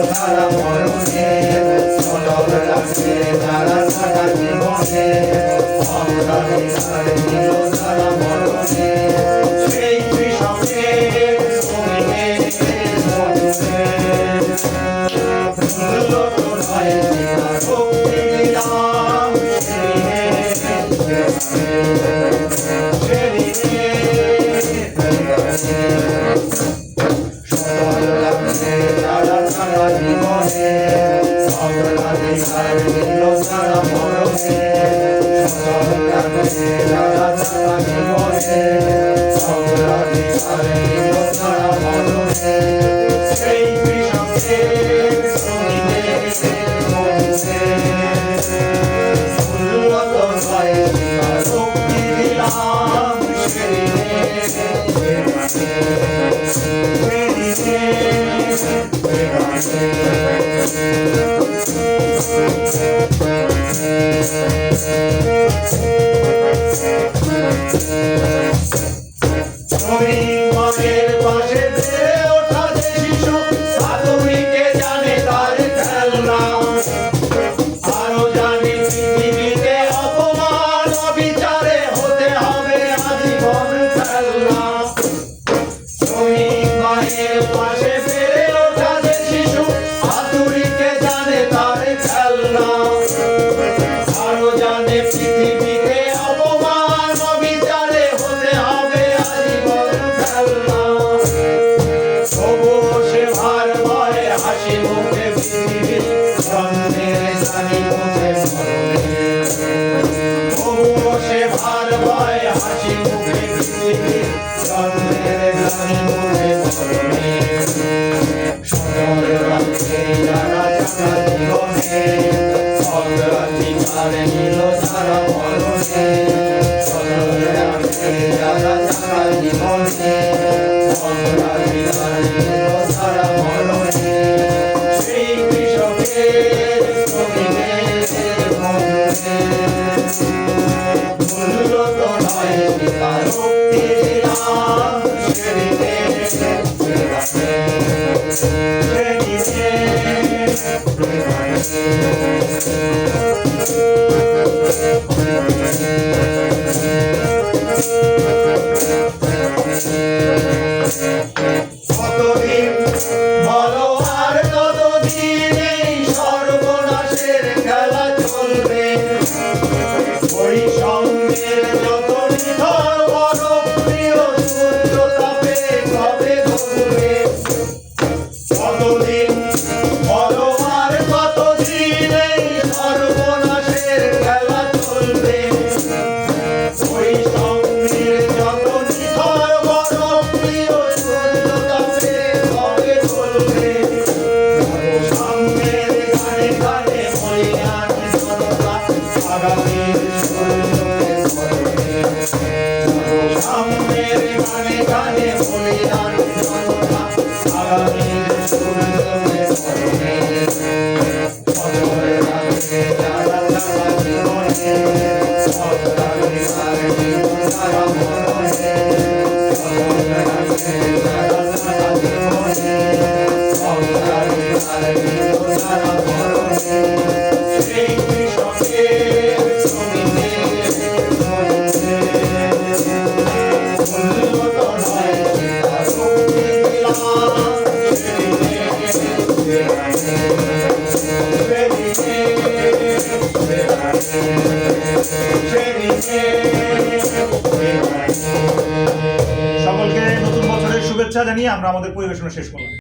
সারা মরণে সজল লাগছে যারা সারা জীবনে অমরানি সারে নিল সারা মরণে সেই কৃষকের শ্রমিকের মজুরে মূল্য তো নয় বিনা ভক্তি দিলাম সজল লাগছে যারা সারা জীবনে অমরানি সারে নিল সারা মরণে সজল লাগছে যারা সারা জীবনে অমরানি সারে নিল সারা মরণে সেই কৃষকের শ্রমিকের মজুরে উন্নত নয় বিনা ভক্তি দিলাম শ্রমিকের পাশে বেড়ে ওঠা যে শিশু আধুনিকে জানে তার খেলনা আরো জানি পৃথিবীতে অপমান অবিচারে হতে হবে আজীবন খেলনা শ্রমিক মায়ের পাশে বেড়ে ওঠা যে শিশু আধুনিকে জানে তার খেলনা আরো জানে পৃথিবীতে অপমান অবিচারে হতে হবে আজীবন খেলনা তবুও সে ভার ভয়ে হাসি মুখে পৃথিবীর জন্মের জানি মুখে মরণে তবুও সে ভার ভয়ে হাসি মুখে পৃথিবীর জন্মের জানি মুখে মরণে সজল লাগছে যারা সারা জীবনে অগ্রাধিকার নিল সারা মরণে সজল লাগছে যারা সারা জীবনে অগ্রাধিকার নিল সারা মরণে সেই কৃষকের শ্রমিকের মজুরে মূল্য তো নয় বিনা ভক্তি দিলাম কতদিন বলো আর কতদিন এই সর্বনাশের খেলা চলবে ওই সঙ্গের যত নিথর বড় প্রিয় সূর্য তাপে কবে ধরবে কতদিন বলো আর কতদিন এই সর্বনাশের খেলা চলবে ওই সঙ্গের যত নিথর বড় প্রিয় সূর্য তাপে কবে ধরবে সামনের গানে গানে মরিয়ান জনতা আগামীর সূর্যকে ধরবে সামনের গানে গানে মরিয়ান জনতা আগামীর সূর্যকে ধরবে সজল লাগছে যারা সারা জীবনে অগ্রাধিকার নিল সারা মরণে সজল লাগছে যারা সারা জীবনে অগ্রাধিকার নিল সারা মরণে সেই কৃষকের শ্রমিকের মজুরে মূল্য তো নয় বিনা ভক্তি দিলাম সকলকে নতুন বছরের শুভেচ্ছা জানিয়ে আমরা আমাদের পরিবেশনা শেষ করলাম।